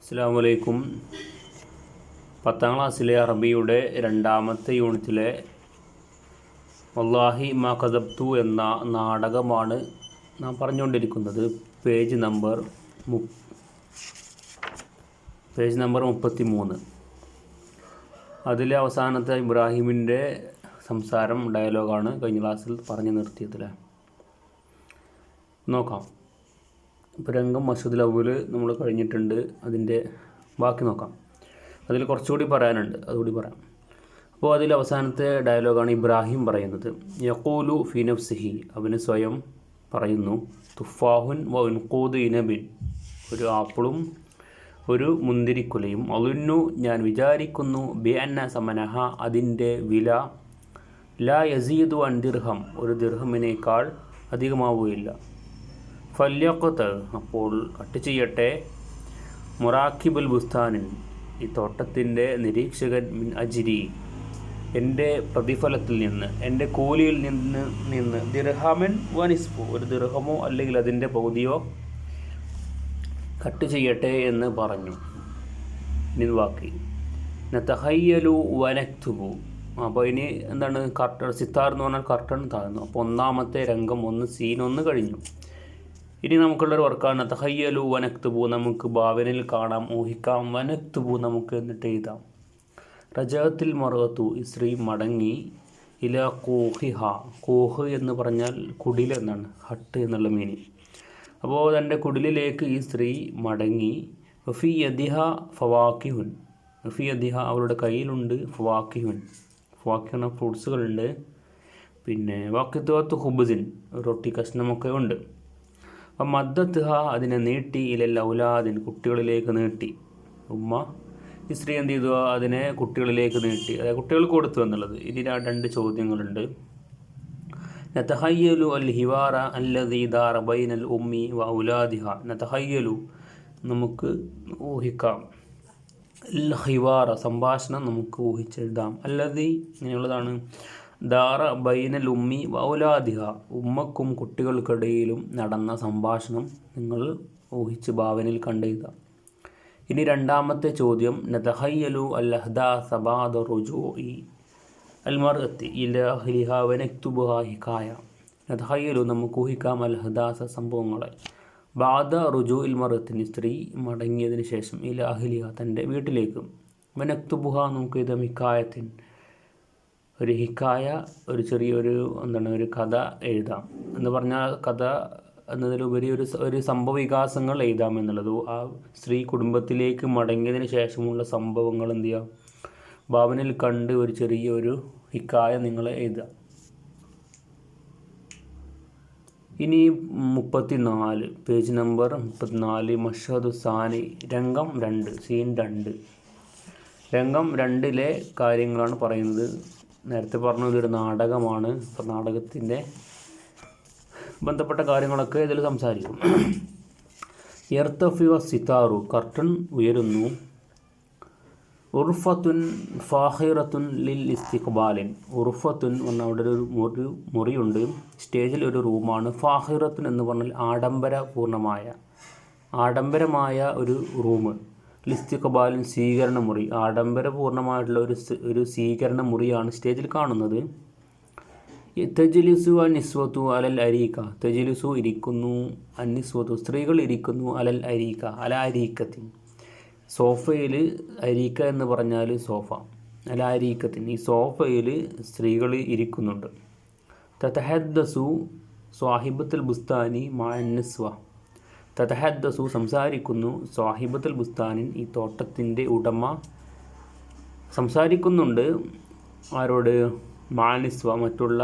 അസ്സലാമു അലൈക്കും. 10ാം ക്ലാസ്സിലെ അറബിയുടെ 2ാമത്തെ യൂണിറ്റിലെ വല്ലാഹി മാ കദബ്തു എന്ന നാടകമാണ് നാം പറഞ്ഞുകൊണ്ടിരിക്കുന്നത്. Page number 33. അതിലെ അവസാനത്തെ ഇബ്രാഹിമിൻ്റെ സംസാരം ഡയലോഗാണ് കഴിഞ്ഞ ക്ലാസ്സിൽ പറഞ്ഞു നിർത്തിയതിലെ. നോക്കാം. ഇപ്പോൾ രംഗം മസ്ജിദുൽ അവ്വൽ നമ്മൾ കഴിഞ്ഞിട്ടുണ്ട്. അതിൻ്റെ ബാക്കി നോക്കാം. അതിൽ കുറച്ചുകൂടി പറയാനുണ്ട്, അതുകൂടി പറയാം. അപ്പോൾ അതിൽ അവസാനത്തെ ഡയലോഗാണ് ഇബ്രാഹിം പറയുന്നത്. യഖൂലു ഫി നഫ്സിഹി, അവന് സ്വയം പറയുന്നു, തുഫാഹുൻ വ ഉൻഖൂദ് ഇനബിൻ, ഒരു ആപ്പിളും ഒരു മുന്തിരിക്കുലയും, അളുന്നു ഞാൻ വിചാരിക്കുന്നു, ബി അന്ന സമനഹ അതിൻ്റെ വില, ലാ യസീദു അൻ ദിർഹം ഒരു ദിർഹമിനേക്കാൾ അധികമാവുകയില്ല. ഫല്യഖത്ത് അപ്പോൾ കട്ട് ചെയ്യട്ടെ, മുറാക്കിബുൽ ബുസ്താനിൻ ഈ തോട്ടത്തിൻ്റെ നിരീക്ഷകൻ, മിൻ അജ്രി എൻ്റെ പ്രതിഫലത്തിൽ നിന്ന്, എൻ്റെ കൂലിയിൽ നിന്ന് ദിർഹമൻ വനിസ്ഫു ഒരു ദിർഹമോ അല്ലെങ്കിൽ അതിൻ്റെ പകുതിയോ കട്ട് ചെയ്യട്ടെ എന്ന് പറഞ്ഞു. ഇനി ബാക്കി നതഹയ്യലു വനക്തുബു. അപ്പോൾ ഇനി എന്താണ്, കർട്ടൺ സിത്താർ എന്ന് പറഞ്ഞാൽ കർട്ടൺ താഴ്ന്നു. അപ്പോൾ ഒന്നാമത്തെ രംഗം സീൻ 1 കഴിഞ്ഞു. ഇനി നമുക്കുള്ളൊരു വർക്കാണ് തഹയ്യലു വനക്തുബു, നമുക്ക് ഭാവനയിൽ കാണാം, ഊഹിക്കാം, വനക്തുബു നമുക്ക് എന്നിട്ട് എഴുതാം. റജഅത്തിൽ മറഅത്തു ഈ സ്ത്രീ മടങ്ങി, ഇല കൂഹിഹ കൂഹ് എന്ന് പറഞ്ഞാൽ കുടിൽ എന്നാണ്, ഹട്ട് എന്നുള്ള മീനിങ്. അപ്പോൾ തൻ്റെ കുടിലിലേക്ക് ഈ സ്ത്രീ മടങ്ങി. ഫി യദിഹ ഫവാക്കിഹുൻ, ഫി യദിഹ അവളുടെ കയ്യിലുണ്ട്, ഫവാക്കിഹുൻ ഫവാക്കിഹുൻ ഫ്രൂട്ട്സുകളുണ്ട്, പിന്നെ വാക്കിത്വത്ത് ഹുബ്സിൻ റൊട്ടി കഷ്ണമൊക്കെ ഉണ്ട്. അപ്പം മദ്ദത്ത്ഹ അതിനെ നീട്ടി, ഇലൽ ഔലാദിൻ കുട്ടികളിലേക്ക് നീട്ടി. ഉമ്മ ഈ സ്ത്രീ എന്ത് ചെയ്തു, അതിനെ കുട്ടികളിലേക്ക് നീട്ടി, അതായത് കുട്ടികൾക്ക് കൊടുത്തു എന്നുള്ളത്. ഇനി 2 ചോദ്യങ്ങളുണ്ട്. നതഹയ്യലു അൽ ഹിവാറ അല്ലദീ ദാറ ബൈനൽ ഉമ്മി വ ഔലാദിഹ. നതഹയ്യലു നമുക്ക് ഊഹിക്കാം, അൽ ഹിവാറ സംഭാഷണം നമുക്ക് ഊഹിച്ചെഴുതാം, അല്ലദീ ഇങ്ങനെയുള്ളതാണ്, ദാറ ബൈനൽ ഉമ്മി വ ഔലാദിഹ ഉമ്മക്കും കുട്ടികൾക്കിടയിലും നടന്ന സംഭാഷണം നിങ്ങൾ ഊഹിച്ച് ഭാവനയിൽ കണ്ടെഴുതാം. ഇനി 2ാമത്തെ ചോദ്യം, നതഹയ്യലു അൽ അഹ്ദാസ ബഅദ റുജൂഇ അൽ മർഅത്തി ഇലാ അഹ്ലിഹ വനക്തുബുഹ ഹികായ. നതഹയ്യലു നമുക്ക് ഊഹിക്കാം, അൽ അഹ്ദാസ സംഭവങ്ങളെ, ബഅദ റുജൂഇൽ മർഅത്തി സ്ത്രീ മടങ്ങിയതിന് ശേഷം, ഇലാ അഹ്ലിഹ തൻ്റെ വീട്ടിലേക്ക്, വനക്തുബുഹ നമുക്ക് എഴുതാം ഹികായത്തിൻ ഒരു ഹിക്കായ, ഒരു ചെറിയൊരു ഒരു കഥ എഴുതാം എന്ന് പറഞ്ഞാൽ, കഥ എന്നതിലുപരി ഒരു സംഭവ വികാസങ്ങൾ എഴുതാം എന്നുള്ളത്. ആ സ്ത്രീ കുടുംബത്തിലേക്ക് മടങ്ങിയതിന് ശേഷമുള്ള സംഭവങ്ങൾ എന്ത് ചെയ്യാം, ഭാവനയിൽ കണ്ട് ഒരു ചെറിയൊരു ഹിക്കായ നിങ്ങൾ എഴുതാം. ഇനി 34 പേജ് നമ്പർ 34 മഷ്ഹദു സാനി രംഗം 2 സീൻ 2. രംഗം 2ലെ കാര്യങ്ങളാണ് പറയുന്നത്. നേരത്തെ പറഞ്ഞു ഇതൊരു നാടകമാണ്. അപ്പോൾ നാടകത്തിൻ്റെ ബന്ധപ്പെട്ട കാര്യങ്ങളൊക്കെ ഇതിൽ സംസാരിക്കും. യർത്തഫി വ സിതാറു കർട്ടൻ ഉയരുന്നു. ഉർഫത്തുൻ ഫാഹിറത്തുൻ ലിൽ ഇസ്തിഖ്ബാലിൻ ഉർഫത്തുൻ പറഞ്ഞാൽ അവിടെ ഒരു മുറിയുണ്ട്, സ്റ്റേജിൽ ഒരു റൂമാണ്. ഫാഹിറത്തുൻ എന്ന് പറഞ്ഞാൽ ആഡംബരമായ ഒരു റൂം. ലിസ്തിഖ്ബാലിൻ സ്വീകരണ മുറി, ആഡംബരപൂർണ്ണമായിട്ടുള്ള ഒരു സ്വീകരണ മുറിയാണ് സ്റ്റേജിൽ കാണുന്നത്. തജ്ലിസു അന്നിസ്വത്തു അലൽ അരീക്ക തജ്ലിസു ഇരിക്കുന്നു, അന്നിസ്വത്തു സ്ത്രീകൾ ഇരിക്കുന്നു, അലൽ അരീക്ക അല അരീക്കത്തിൻ സോഫയിൽ, അരീക്ക എന്ന് പറഞ്ഞാൽ സോഫ, അല അരീക്കത്തിൻ ഈ സോഫയിൽ സ്ത്രീകൾ ഇരിക്കുന്നുണ്ട്. തതഹദ്ദസു സ്വാഹിബത്തുൽ ബുസ്താനി മഅന്നിസ്വ തതഹദ്ദസു സംസാരിക്കുന്നു, സ്വാഹിബത്തുൽ ബുസ്താനിൻ ഈ തോട്ടത്തിൻ്റെ ഉടമ സംസാരിക്കുന്നുണ്ട്. ആരോട്? മാനിസ്വ മറ്റുള്ള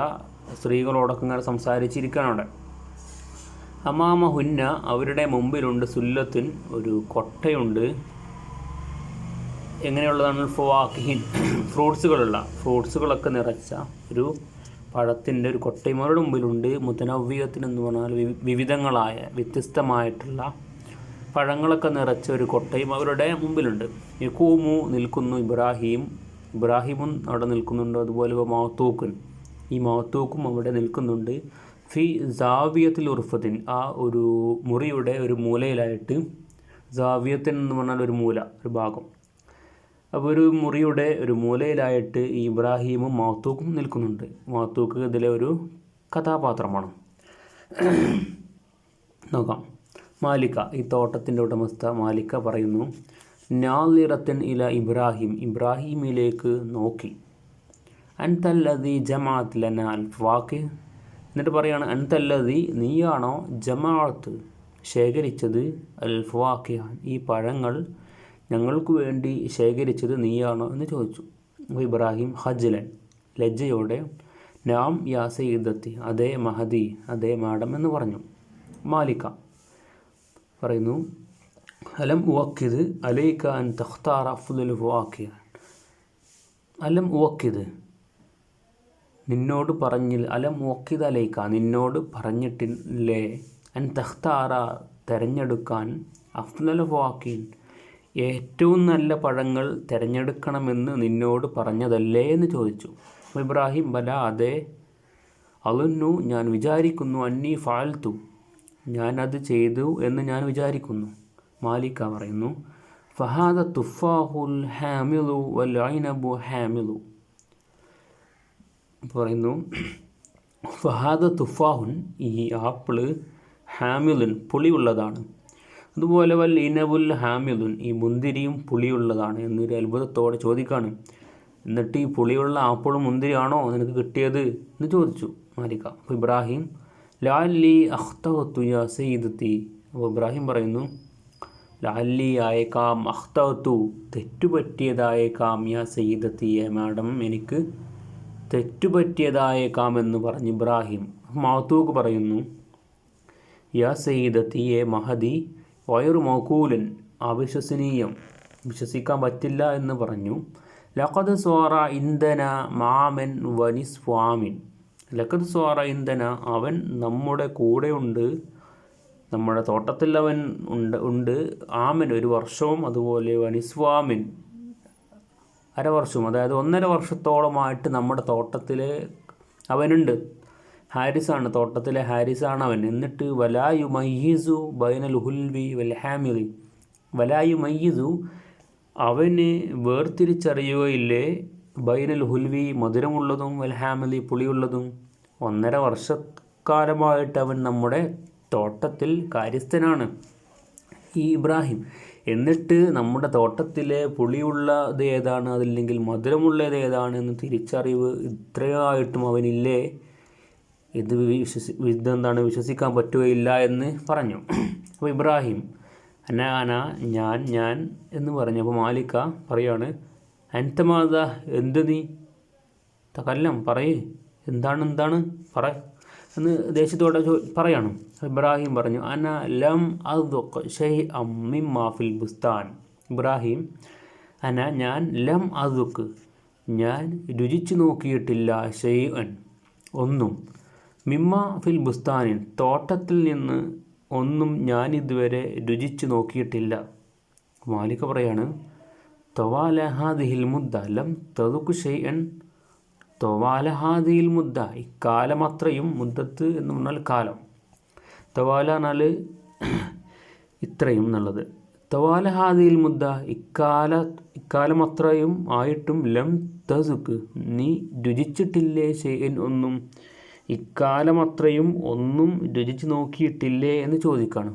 സ്ത്രീകളോടൊക്കെ ഇങ്ങനെ സംസാരിച്ചിരിക്കുകയാണ് അവിടെ. അമാമ ഹുന്ന അവരുടെ മുമ്പിലുണ്ട്, സുല്ലത്തുൻ ഒരു കൊട്ടയുണ്ട്. എങ്ങനെയുള്ളതാണ്? ഫവാക്കിഹിൻ ഫ്രൂട്ട്സുകളൊക്കെ നിറച്ച ഒരു പഴത്തിൻ്റെ ഒരു കൊട്ടയും അവരുടെ മുമ്പിലുണ്ട്. മുതനവ്വിയത്തിന് എന്ന് പറഞ്ഞാൽ വിവിധങ്ങളായ വ്യത്യസ്തമായിട്ടുള്ള പഴങ്ങളൊക്കെ നിറച്ച ഒരു കൊട്ടയും അവരുടെ മുമ്പിലുണ്ട്. യഖൂമു നിൽക്കുന്നു, ഇബ്രാഹിമും അവിടെ നിൽക്കുന്നുണ്ട്. അതുപോലെ മൗത്തൂക്കുൻ ഈ മൗത്തൂക്കും അവിടെ നിൽക്കുന്നുണ്ട്. ഫി സാവിയത്തിൽ ഉർഫത്തിൻ ആ ഒരു മുറിയുടെ ഒരു മൂലയിലായിട്ട് സാവിയത്തൻ എന്ന് പറഞ്ഞാൽ ഒരു മൂല, ഒരു ഭാഗം. അപ്പോൾ ഒരു മുറിയുടെ ഒരു മൂലയിലായിട്ട് ഈ ഇബ്രാഹീമും മാത്തൂക്കും നിൽക്കുന്നുണ്ട്. മാത്തൂക്ക് ഇതിലെ ഒരു കഥാപാത്രമാണ്. നോക്കാം. മാലിക്ക, ഈ തോട്ടത്തിൻ്റെ ഉടമസ്ഥ മാലിക്ക പറയുന്നു, നാളിറത്തൻ ഇല ഇബ്രാഹിം, ഇബ്രാഹീമിലേക്ക് നോക്കി. അൻതല്ലദി ജമാഅത്ത് ലന അൽ ഫവാക്കിഹ്, എന്നിട്ട് പറയാണ്, അൻതല്ലദി, നീയാണോ, ജമാഅത്ത് ശേഖരിച്ചത്, അൽ ഫവാക്കിഹ്, ഈ പഴങ്ങൾ ഞങ്ങൾക്ക് വേണ്ടി ശേഖരിച്ചത് നീയാണോ എന്ന് ചോദിച്ചു. അപ്പോൾ ഇബ്രാഹിം ഹജ്ലൻ, ലജ്ജയോടെ, നാം യാ സയ്യിദത്തി, അതേ മഹദി, അതേ മാഡം എന്ന് പറഞ്ഞു. മാലിക്ക പറയുന്നു, അലം ഉവക്കിദ് അലൈക അൻ തഖ്താറ അഫ്ളൽ ഫവാക്കിഹ്, അലം ഉവക്കിദ്, നിന്നോട് പറഞ്ഞില്ല, അലം ഉവക്കിദ് അലൈക, നിന്നോട് പറഞ്ഞിട്ടില്ലേ, അൻ തഖ്താറ, തിരഞ്ഞെടുക്കാൻ, അഫ്ളൽ ഫവാക്കിഹ്, ഏറ്റവും നല്ല പഴങ്ങൾ തിരഞ്ഞെടുക്കണമെന്ന് നിന്നോട് പറഞ്ഞതല്ലേ എന്ന് ചോദിച്ചു. ഇബ്രാഹിം, ബല, അതെ, അളുന്നു, ഞാൻ വിചാരിക്കുന്നു, അന്നി ഫാൽത്തു, ഞാനത് ചെയ്തു എന്ന് ഞാൻ വിചാരിക്കുന്നു. മാലിക്ക പറയുന്നു, ഫഹാദ തുഫാഹുൽ ഹാമിലു വൽ ഐനബു ഹാമിലു, പറയുന്നു, ഫഹാദ തുഫാഹുൻ, ഈ ആപ്പിള്, ഹാമിലുൻ, പുളിയുള്ളതാണ്, അതുപോലെ വൽ ഇനബുൽ ഹാമിലുൻ, ഈ മുന്തിരിയും പുളിയുള്ളതാണ് എന്നൊരു അത്ഭുതത്തോടെ ചോദിക്കാണ്. എന്നിട്ട് ഈ പുളിയുള്ള ആപ്പിളും മുന്തിരിയാണോ നിനക്ക് കിട്ടിയത് എന്ന് ചോദിച്ചു മാലിക്ക. അപ്പോൾ ഇബ്രാഹിം, ലാലി അഖ്തഅതു യാ സയ്യിദത്തി, അപ്പോൾ ഇബ്രാഹിം പറയുന്നു, ലാലി ആയേക്കാം, അഖ്തഅതു, തെറ്റുപറ്റിയതായേക്കാം, യാ സയ്യിദത്തി, മാഡം, എനിക്ക് തെറ്റുപറ്റിയതായേക്കാം എന്ന് പറഞ്ഞ് ഇബ്രാഹിം. മാത്തൂക്ക് പറയുന്നു, യാ സയ്യിദത്തി, മഹദി, വയറു മൗകൂലൻ, അവിശ്വസനീയം, വിശ്വസിക്കാൻ പറ്റില്ല എന്ന് പറഞ്ഞു. ലഖദ് സ്വാറ ഇന്ധന മാമൻ വനിസ്വാമിൻ, ലഖദ് സ്വാറ ഇന്ധന, അവൻ നമ്മുടെ കൂടെ ഉണ്ട്, നമ്മുടെ തോട്ടത്തിൽ അവൻ ഉണ്ട്, ആമൻ, ഒരു വർഷവും, അതുപോലെ വനിസ്വാമിൻ, അരവർഷവും, അതായത് 1.5 വർഷത്തോളമായിട്ട് നമ്മുടെ തോട്ടത്തിൽ അവനുണ്ട്. ഹാരിസാണ്, തോട്ടത്തിലെ ഹാരിസാണ് അവൻ. എന്നിട്ട് വലായു മയ്യിസു ബൈനൽ ഹുൽവി വൽ ഹാമിലി, വലായു മയ്യിസു, അവന് വേർതിരിച്ചറിയുകയില്ലേ, ബൈനൽ ഹുൽവി, മധുരമുള്ളതും, വൽ ഹാമിലി, പുളിയുള്ളതും. 1.5 വർഷക്കാലമായിട്ട് അവൻ നമ്മുടെ തോട്ടത്തിൽ കാര്യസ്ഥനാണ് ഈ ഇബ്രാഹിം. എന്നിട്ട് നമ്മുടെ തോട്ടത്തിലെ പുളിയുള്ളത് ഏതാണ്, അതല്ലെങ്കിൽ മധുരമുള്ളത് ഏതാണ് എന്ന് തിരിച്ചറിവ് ഇത്രയായിട്ടും അവനില്ലേ, ഇതെന്താണ്, വിശ്വസിക്കാൻ പറ്റുകയില്ല എന്ന് പറഞ്ഞു. അപ്പോൾ ഇബ്രാഹിം, അന, ഞാൻ എന്ന് പറഞ്ഞു. അപ്പോൾ മാലിക്ക പറയാണ്, അൻതമാദ, എന്ത് നീ, തകല്ലം, പറയേ, എന്താണ് പറ എന്ന് ദേഷ്യത്തോടെ പറയാണ്. ഇബ്രാഹിം പറഞ്ഞു, അന ലം അദ്ഖ് ശൈഅൻ മിമ്മാ ഫിൽ ബുസ്താൻ, ഇബ്രാഹിം, അന, ഞാൻ, ലം അദ്ഖ്, ഞാൻ രുചിച്ചു നോക്കിയിട്ടില്ല, ശൈഅൻ, ഒന്നും, മിമ്മ ഫിൽ ബുസ്താനിൻ, തോട്ടത്തിൽ നിന്ന് ഒന്നും ഞാനിതുവരെ രുചിച്ചു നോക്കിയിട്ടില്ല. മാലിക പറയാണ്, തൊവാല ഹാദിഹിൽ മുദ്ദ ലം തദുക് ഷൈഅൻ, തൊവാല ഹാദിഹിൽ മുദ്ദ, ഇക്കാലമത്രയും, മുദ്ദത്ത് എന്ന് പറഞ്ഞാൽ കാലം, തൊവാല എന്നാൽ ഇത്രയും എന്നുള്ളത്, തൊവാല ഹാദിഹിൽ മുദ്ദ, ഇക്കാലമത്രയും ആയിട്ടും, ലം തദുക്, നീ രുചിച്ചിട്ടില്ലേ, ഷൈഅൻ, ഒന്നും, ഇക്കാലമത്രയും ഒന്നും രുചിച്ച് നോക്കിയിട്ടില്ലേ എന്ന് ചോദിക്കാണ്.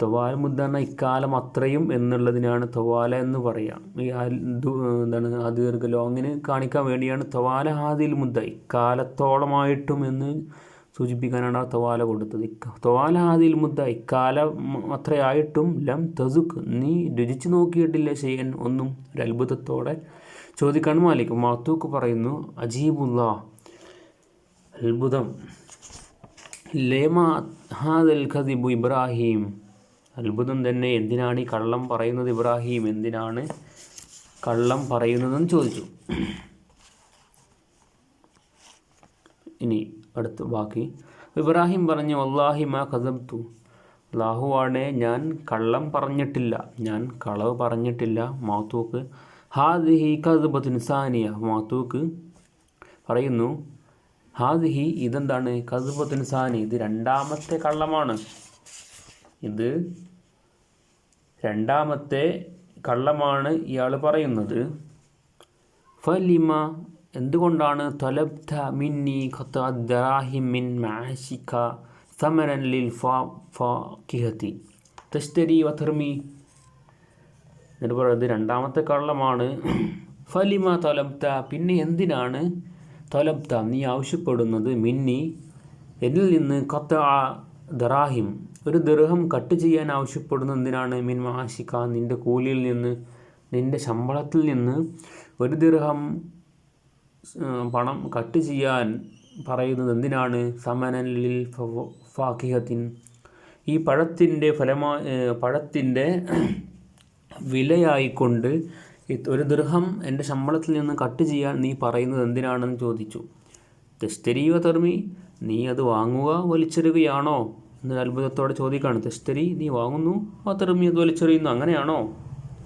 തൊവാല മുദ്ദ എന്ന ഇക്കാലം അത്രയും എന്നുള്ളതിനാണ് തൊവാല എന്ന് പറയാം. ഈ എന്താണ്, ആ ദീർഘ ലോങ്ങിന് കാണിക്കാൻ വേണ്ടിയാണ് തൊവാല ഹാദിൽ മുദ്ദ, ഇക്കാലത്തോളമായിട്ടും എന്ന് സൂചിപ്പിക്കാനാണ് ആ തൊവാല കൊടുത്തത്. തൊവാല ഹാദിൽ മുദ്ദ, ഇക്കാലം അത്രയായിട്ടും, ലം തസുക്ക്, നീ രുചിച്ച് നോക്കിയിട്ടില്ല, ഷൈഅൻ, ഒന്നും, ഒരു അത്ഭുതത്തോടെ ചോദിക്കാണ് മാലിക്. മാത്തൂക്ക് പറയുന്നു, അജീബുല്ലാ, അത്ഭുതം, ലേമ ഹാദൽ ഖദിബു ഇബ്രാഹിം, അത്ഭുതം തന്നെ, എന്തിനാണ് ഈ കള്ളം പറയുന്നത് ഇബ്രാഹിം, എന്തിനാണ് കള്ളം പറയുന്നതെന്ന് ചോദിച്ചു. ഇനി അടുത്ത ബാക്കി. ഇബ്രാഹിം പറഞ്ഞു, വല്ലാഹി മാ കദബ്തു, അല്ലാഹുവാണേ, ഞാൻ കള്ളം പറഞ്ഞിട്ടില്ല, ഞാൻ കളവ് പറഞ്ഞിട്ടില്ല. മാത്തൂക്ക്, ഹാദിഹി കദ്ബത്തുൻ സാനിയ, മാത്തൂക്ക് പറയുന്നു, ഹാദിഹി, ഇതെന്താണ്, കദ്ബത്തുൻ സാനി, ഇത് 2ാമത്തെ കള്ളമാണ്, ഇത് രണ്ടാമത്തെ കള്ളമാണ് ഇയാൾ പറയുന്നത്. ഫലിമ എന്തുകൊണ്ടാണ് തലബ്ത മിന്നി ഖത്അ ദറാഹിം മിൻ മഅശിക സമനൻ ലിൽ ഫാകിഹതി തശ്തരി വതർമി. എന്നിട്ട് പറയുന്നത് രണ്ടാമത്തെ കള്ളമാണ്. ഫലിമ തലബ്ത പിന്നെ എന്തിനാണ് തലബ്ത നീ ആവശ്യപ്പെടുന്നത് മിന്നി എന്നിൽ നിന്ന് ഖത്അ ദറാഹിം ഒരു ദിർഹം കട്ട് ചെയ്യാൻ ആവശ്യപ്പെടുന്നത് എന്തിനാണ്? മിൻ മഅശിക നിൻ്റെ കൂലിയിൽ നിന്ന് നിൻ്റെ ശമ്പളത്തിൽ നിന്ന് ഒരു ദിർഹം പണം കട്ട് ചെയ്യാൻ പറയുന്നത് എന്തിനാണ്? സമനൻ ലിൽ ഫാകിഹത്തിൻ ഈ പഴത്തിൻ്റെ വിലയായിക്കൊണ്ട് ഒരു ദിർഹം എൻ്റെ ശമ്പളത്തിൽ നിന്ന് കട്ട് ചെയ്യാൻ നീ പറയുന്നത് എന്തിനാണെന്ന് ചോദിച്ചു. തശ്തരി വതർമി നീ അത് വാങ്ങുക വലിച്ചെറിയുകയാണോ എന്ന് അത്ഭുതത്തോടെ ചോദിക്കുകയാണ്. തശ്തരി നീ വാങ്ങുന്നു, വതർമി അത് വലിച്ചെറിയുന്നു, അങ്ങനെയാണോ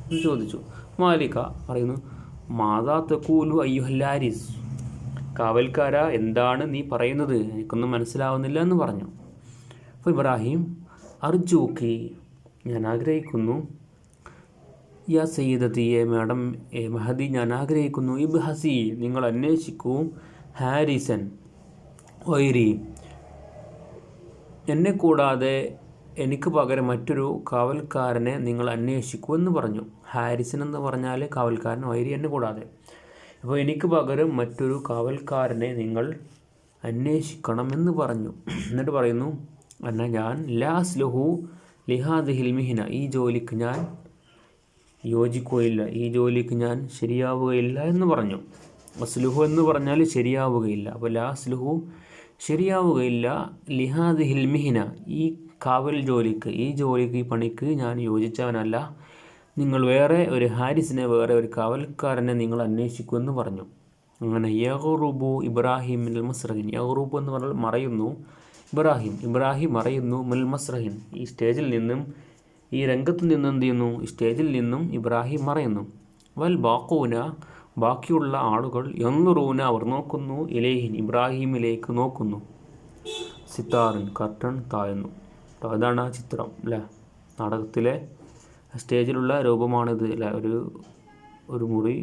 എന്ന് ചോദിച്ചു. മാലിക പറയുന്നു മാതാ തഖൂലു അയ്യുഹൽ ഹാരിസ് കാവൽക്കാര എന്താണ് നീ പറയുന്നത്, എനിക്കൊന്നും മനസ്സിലാവുന്നില്ല എന്ന് പറഞ്ഞു. അപ്പോൾ ഇബ്രാഹിം അർജൂക്കി ഞാൻ ആഗ്രഹിക്കുന്നു, യാ സയ്യിദത്തി മാഡം മഹദി ഞാൻ ആഗ്രഹിക്കുന്നു, ഇബ്ഹസി നിങ്ങൾ അന്വേഷിക്കൂ, ഹാരിസൻ വൈരി എന്നെ കൂടാതെ എനിക്ക് പകരം മറ്റൊരു കാവൽക്കാരനെ നിങ്ങൾ അന്വേഷിക്കൂ എന്ന് പറഞ്ഞു. ഹാരിസൻ എന്ന് പറഞ്ഞാൽ കാവൽക്കാരൻ, വൈരി എന്നെ കൂടാതെ. അപ്പോൾ എനിക്ക് പകരം മറ്റൊരു കാവൽക്കാരനെ നിങ്ങൾ അന്വേഷിക്കണം എന്ന് പറഞ്ഞു. എന്നിട്ട് പറയുന്നു എന്നാൽ ഞാൻ ലാസ്ലുഹു ലിഹാദിഹിൽ മിഹിന ഈ ജോലിക്ക് ഞാൻ യോജിക്കുകയില്ല, ഈ ജോലിക്ക് ഞാൻ ശരിയാവുകയില്ല എന്ന് പറഞ്ഞു. അസ്ലുഹു എന്ന് പറഞ്ഞാൽ ശരിയാവുകയില്ല. അപ്പോൾ ലാസ്ലുഹു ശരിയാവുകയില്ല, ലിഹാദിഹിൽ മിഹിന ഈ കാവൽ ജോലിക്ക് ഈ പണിക്ക് ഞാൻ യോജിച്ചവനല്ല, നിങ്ങൾ വേറെ ഒരു ഹാരിസിനെ വേറെ ഒരു കാവൽക്കാരനെ നിങ്ങൾ അന്വേഷിക്കുമെന്ന് പറഞ്ഞു. അങ്ങനെ യഗ്റുബു ഇബ്രാഹിം മിനൽ മസ്റഹിൻ യഗ്റുബു എന്ന് പറഞ്ഞാൽ മറയുന്നു. ഇബ്രാഹിം മറയുന്നു മിനൽ മസ്റഹിൻ ഈ സ്റ്റേജിൽ നിന്നും ഈ രംഗത്ത് നിന്നും എന്ത് ചെയ്യുന്നു സ്റ്റേജിൽ നിന്നും ഇബ്രാഹിം മറയുന്നു. വൽ ബാഖൂന ബാക്കിയുള്ള ആളുകൾ യൻറുന അവർ നോക്കുന്നു, ഇലൈഹിൻ ഇബ്രാഹിമിലേക്ക് നോക്കുന്നു, സിത്താറിൻ കർട്ടൻ താഴ്ന്നു. അതാണ് ആ ചിത്രം അല്ലേ, നാടകത്തിലെ സ്റ്റേജിലുള്ള രൂപമാണിത് അല്ലേ. ഒരു മുറി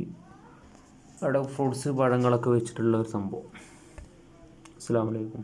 അവിടെ ഫ്രൂട്ട്സ് പഴങ്ങളൊക്കെ വെച്ചിട്ടുള്ള ഒരു സംഭവം. അസ്സലാമു അലൈക്കും.